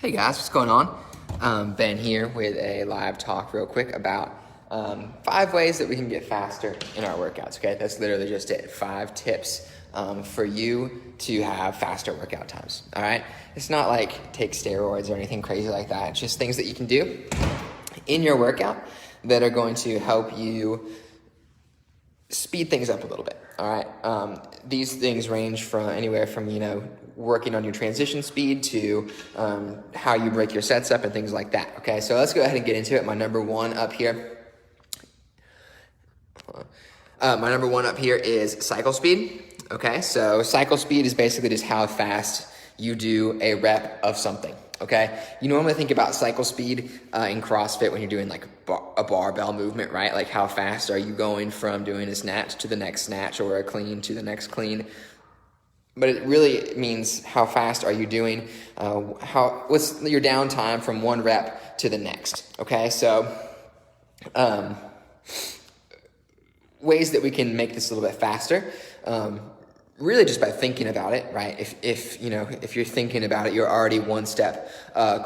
Hey guys, what's going on? Ben here with a live talk real quick about 5 ways that we can get faster in our workouts, okay? That's literally just it, 5 tips for you to have faster workout times, all right? It's not like take steroids or anything crazy like that. It's just things that you can do in your workout that are going to help you speed things up a little bit, all right? These things range from anywhere from, working on your transition speed to how you break your sets up and things like that, okay? So let's go ahead and get into it. My number one up here is cycle speed, okay? So cycle speed is basically just how fast you do a rep of something, okay? You normally think about cycle speed in CrossFit when you're doing like a barbell movement, right? Like how fast are you going from doing a snatch to the next snatch or a clean to the next clean? But it really means how fast are you doing, what's your downtime from one rep to the next, okay? So ways that we can make this a little bit faster, really just by thinking about it, right? If you're thinking about it, you're already one step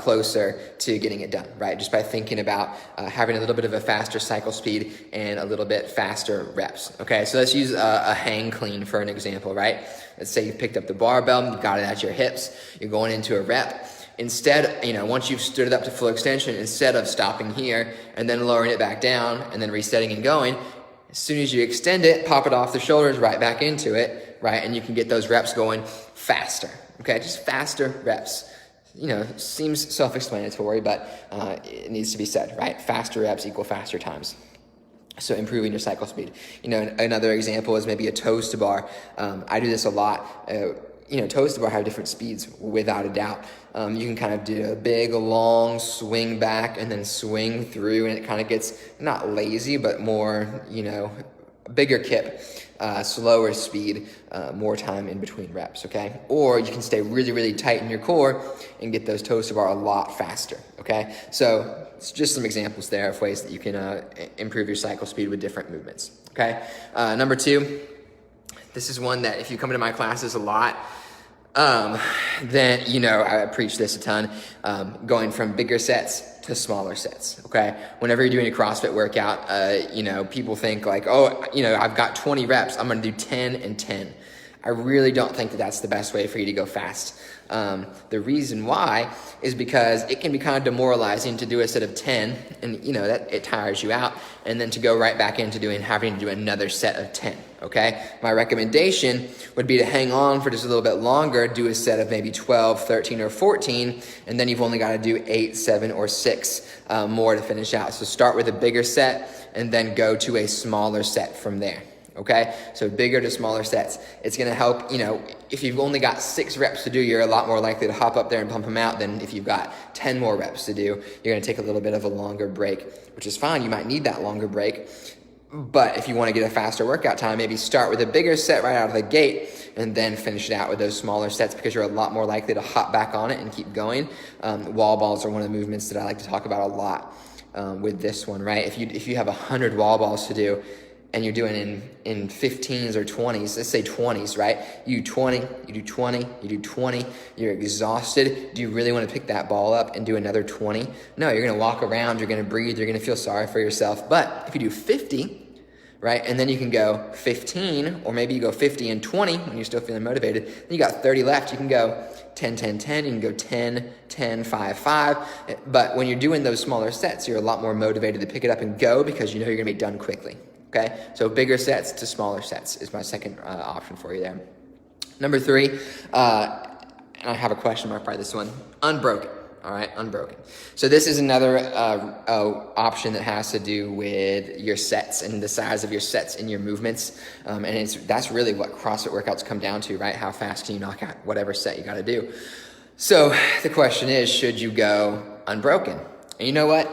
closer to getting it done, right? Just by thinking about having a little bit of a faster cycle speed and a little bit faster reps, okay? So let's use a hang clean for an example, right? Let's say you picked up the barbell, you've got it at your hips, you're going into a rep. Instead, once you've stood it up to full extension, instead of stopping here and then lowering it back down and then resetting and going, as soon as you extend it, pop it off the shoulders, right back into it, right? And you can get those reps going faster, okay? Just faster reps. Seems self-explanatory, but it needs to be said, right? Faster reps equal faster times. So improving your cycle speed. Another example is maybe a toes to bar. I do this a lot. Toes to bar have different speeds without a doubt. You can kind of do a big, long swing back and then swing through, and it kind of gets not lazy, but more, bigger kip, slower speed, more time in between reps, okay? Or you can stay really, really tight in your core and get those toes to bar a lot faster, okay? So it's just some examples there of ways that you can improve your cycle speed with different movements, okay? Number 2, this is one that if you come into my classes a lot, then, I preach this a ton, going from bigger sets to smaller sets, okay? Whenever you're doing a CrossFit workout, people think like, I've got 20 reps, I'm gonna do 10 and 10. I really don't think that that's the best way for you to go fast. The reason why is because it can be kind of demoralizing to do a set of 10 and that it tires you out, and then to go right back into having to do another set of 10, okay? My recommendation would be to hang on for just a little bit longer, do a set of maybe 12, 13, or 14, and then you've only got to do 8, 7, or 6 more to finish out. So start with a bigger set and then go to a smaller set from there. Okay, so bigger to smaller sets. It's going to help, if you've only got 6 reps to do, you're a lot more likely to hop up there and pump them out than if you've got 10 more reps to do. You're going to take a little bit of a longer break, which is fine. You might need that longer break. But if you want to get a faster workout time, maybe start with a bigger set right out of the gate and then finish it out with those smaller sets, because you're a lot more likely to hop back on it and keep going. Wall balls are one of the movements that I like to talk about a lot with this one, right? If you have 100 wall balls to do, and you're doing in 15s or 20s, let's say 20s, right? You do 20, you do 20, you do 20, you're exhausted. Do you really want to pick that ball up and do another 20? No, you're going to walk around, you're going to breathe, you're going to feel sorry for yourself. But if you do 50, right, and then you can go 15, or maybe you go 50 and 20 when you're still feeling motivated, then you got 30 left. You can go 10, 10, 10, you can go 10, 10, 5, 5. But when you're doing those smaller sets, you're a lot more motivated to pick it up and go, because you're going to be done quickly. Okay, so bigger sets to smaller sets is my second option for you there. Number 3, and I have a question mark by this one, unbroken. All right, unbroken. So this is another option that has to do with your sets and the size of your sets in your movements, and that's really what CrossFit workouts come down to, right? How fast can you knock out whatever set you got to do? So the question is, should you go unbroken? And you know what?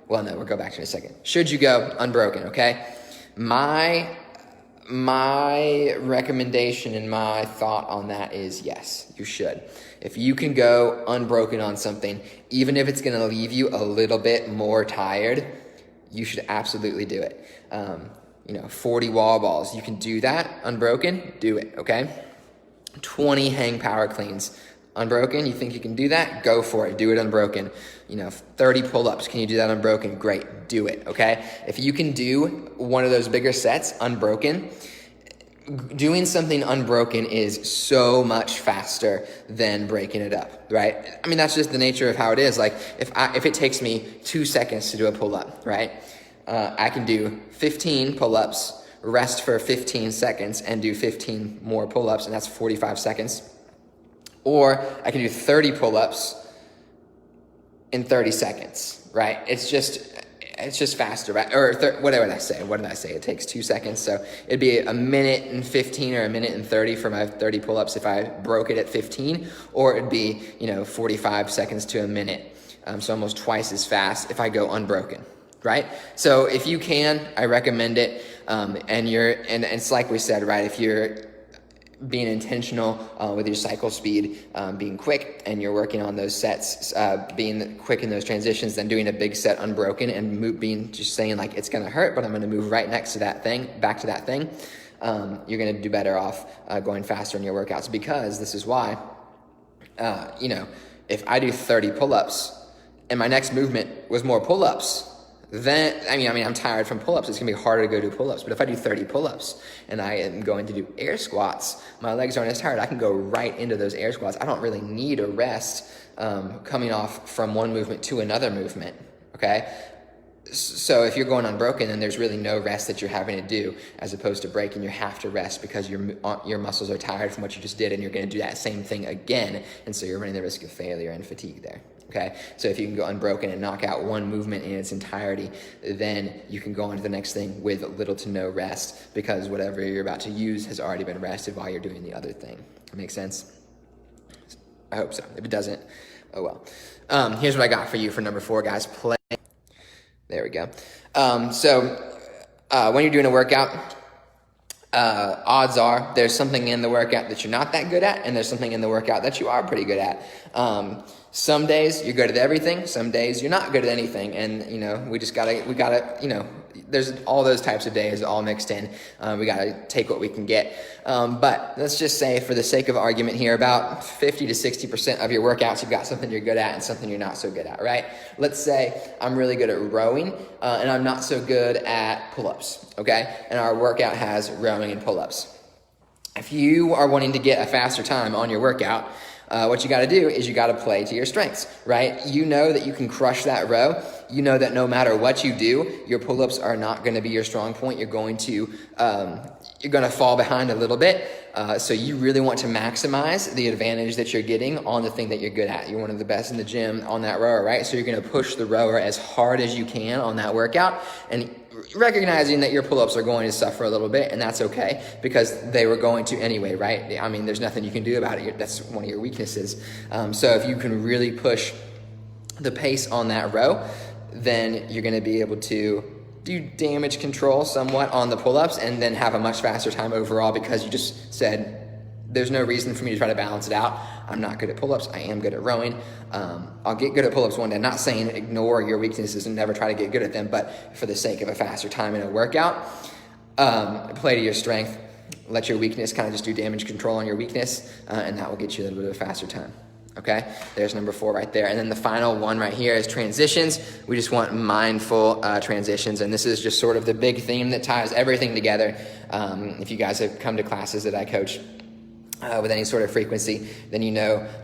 Well, no, we'll go back to it in a second. Should you go unbroken? Okay. My recommendation and my thought on that is yes, you should. If you can go unbroken on something, even if it's going to leave you a little bit more tired, you should absolutely do it. 40 wall balls, you can do that unbroken, do it, okay? 20 hang power cleans, Unbroken, you think you can do that? Go for it. Do it unbroken. 30 pull-ups. Can you do that unbroken? Great. Do it, okay? If you can do one of those bigger sets unbroken, doing something unbroken is so much faster than breaking it up, right? I mean, that's just the nature of how it is. Like, if it takes me 2 seconds to do a pull-up, right? I can do 15 pull-ups, rest for 15 seconds, and do 15 more pull-ups, and that's 45 seconds. Or I can do 30 pull-ups in 30 seconds, right? It's just faster, right? Or what did I say? What did I say? It takes 2 seconds. So it'd be a minute and 15 or a minute and 30 for my 30 pull-ups if I broke it at 15, or it'd be, 45 seconds to a minute. So almost twice as fast if I go unbroken, right? So if you can, I recommend it. And it's like we said, right? If you're being intentional with your cycle speed, being quick, and you're working on those sets, being quick in those transitions, then doing a big set unbroken and being just saying like, it's going to hurt, but I'm going to move right next to that thing, back to that thing. You're going to do better off going faster in your workouts, because this is why, if I do 30 pull-ups and my next movement was more pull-ups, then, I'm tired from pull-ups. It's going to be harder to go do pull-ups. But if I do 30 pull-ups and I am going to do air squats, my legs aren't as tired. I can go right into those air squats. I don't really need a rest coming off from one movement to another movement, okay? So if you're going unbroken, then there's really no rest that you're having to do, as opposed to breaking. You have to rest because your muscles are tired from what you just did, and you're going to do that same thing again. And so you're running the risk of failure and fatigue there. Okay, so if you can go unbroken and knock out one movement in its entirety, then you can go on to the next thing with little to no rest, because whatever you're about to use has already been rested while you're doing the other thing. Make sense? I hope so. If it doesn't, oh well. Here's what I got for you for number 4, guys. Play. There we go. When you're doing a workout, odds are there's something in the workout that you're not that good at, and there's something in the workout that you are pretty good at. Some days you're good at everything, some days you're not good at anything, and we gotta there's all those types of days all mixed in. We gotta take what we can get, but let's just say, for the sake of argument here, about 50 to 60% of your workouts you've got something you're good at and something you're not so good at, right? Let's say I'm really good at rowing, and I'm not so good at pull-ups, okay? And our workout has rowing and pull-ups. If you are wanting to get a faster time on your workout, what you got to do is you got to play to your strengths, right? You know that you can crush that row. You know that no matter what you do, your pull-ups are not going to be your strong point. You're going to fall behind a little bit. So you really want to maximize the advantage that you're getting on the thing that you're good at. You're one of the best in the gym on that rower, right? So you're going to push the rower as hard as you can on that workout, and recognizing that your pull-ups are going to suffer a little bit, and that's okay, because they were going to anyway, right? There's nothing you can do about it. That's one of your weaknesses. So if you can really push the pace on that row, then you're going to be able to do damage control somewhat on the pull-ups, and then have a much faster time overall, because you just said, there's no reason for me to try to balance it out. I'm not good at pull-ups. I am good at rowing. I'll get good at pull-ups one day. I'm not saying ignore your weaknesses and never try to get good at them, but for the sake of a faster time in a workout, play to your strength. Let your weakness kind of just do damage control on your weakness, and that will get you a little bit of a faster time. Okay, there's number 4 right there. And then the final one right here is transitions. We just want mindful transitions, and this is just sort of the big theme that ties everything together. If you guys have come to classes that I coach with any sort of frequency, then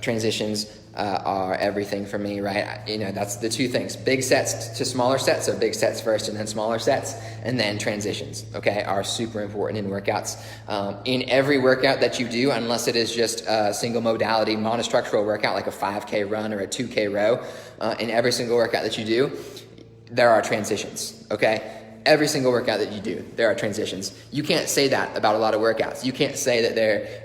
transitions are everything for me, right? That's the 2 things: big sets to smaller sets, so big sets first and then smaller sets, and then transitions, okay, are super important in workouts. In every workout that you do, unless it is just a single modality monostructural workout like a 5K run or a 2K row, in every single workout that you do, there are transitions, okay? Every single workout that you do, there are transitions. You can't say that about a lot of workouts. You can't say that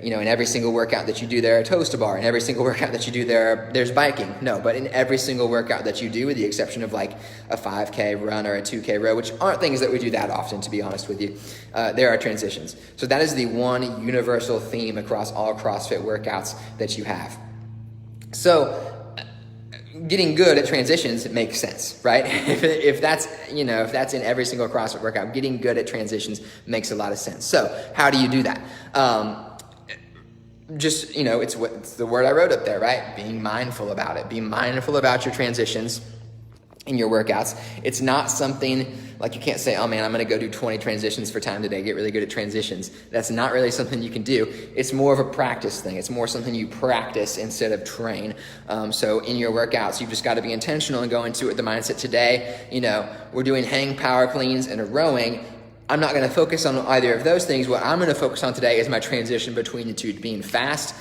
in every single workout that you do, there are toes to bar. In every single workout that you do, there's biking. No, but in every single workout that you do, with the exception of like a 5K run or a 2K row, which aren't things that we do that often, to be honest with you, there are transitions. So that is the one universal theme across all CrossFit workouts that you have. So getting good at transitions makes sense, right? if that's in every single CrossFit workout, getting good at transitions makes a lot of sense. So how do you do that? just, it's the word I wrote up there, right? Being mindful about it. Be mindful about your transitions in your workouts. It's not something like you can't say, oh man, I'm going to go do 20 transitions for time today, get really good at transitions. That's not really something you can do. It's more of a practice thing. It's more something you practice instead of train. So in your workouts, you've just got to be intentional and go into it with the mindset today. We're doing hang power cleans and a rowing. I'm not going to focus on either of those things. What I'm going to focus on today is my transition between the two, being fast,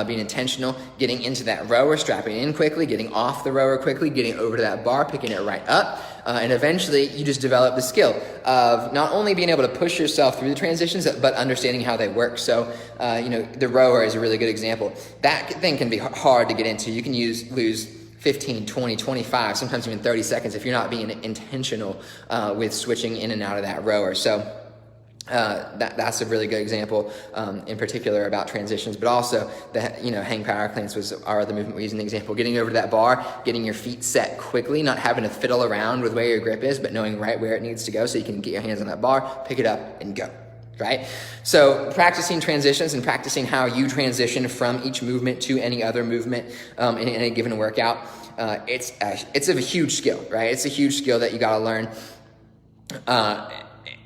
being intentional, getting into that rower, strapping in quickly, getting off the rower quickly, getting over to that bar, picking it right up. And eventually you just develop the skill of not only being able to push yourself through the transitions, but understanding how they work. So, the rower is a really good example. That thing can be hard to get into. You can lose 15, 20, 25, sometimes even 30 seconds if you're not being intentional with switching in and out of that rower. So that's a really good example in particular about transitions, but also the hang power cleans was our other movement we used in the example. Getting over to that bar, getting your feet set quickly, not having to fiddle around with where your grip is, but knowing right where it needs to go so you can get your hands on that bar, pick it up, and go. Right? So practicing transitions and practicing how you transition from each movement to any other movement in any given workout, it's a huge skill, right? It's a huge skill that you got to learn.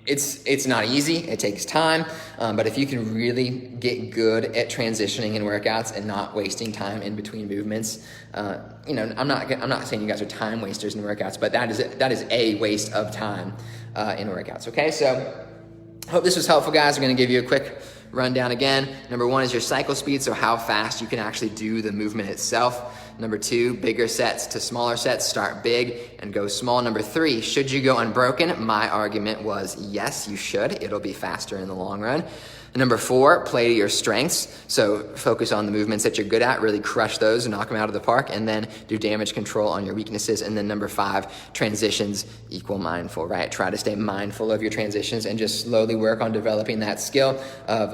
It's not easy. It takes time. But if you can really get good at transitioning in workouts and not wasting time in between movements, I'm not saying you guys are time wasters in workouts, but that is a waste of time in workouts. Okay, so hope this was helpful, guys. I'm going to give you a quick rundown again. Number 1 is your cycle speed, so how fast you can actually do the movement itself. Number 2, bigger sets to smaller sets. Start big and go small. Number 3, should you go unbroken? My argument was yes, you should. It'll be faster in the long run. Number 4, play to your strengths. So focus on the movements that you're good at, really crush those and knock them out of the park, and then do damage control on your weaknesses. And then number 5, transitions equal mindful, right? Try to stay mindful of your transitions and just slowly work on developing that skill of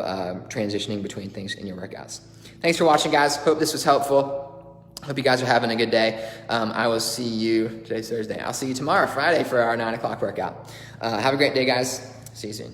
transitioning between things in your workouts. Thanks for watching, guys. Hope this was helpful. Hope you guys are having a good day. I will see you, today's Thursday. I'll see you tomorrow, Friday, for our 9 o'clock workout. Have a great day, guys. See you soon.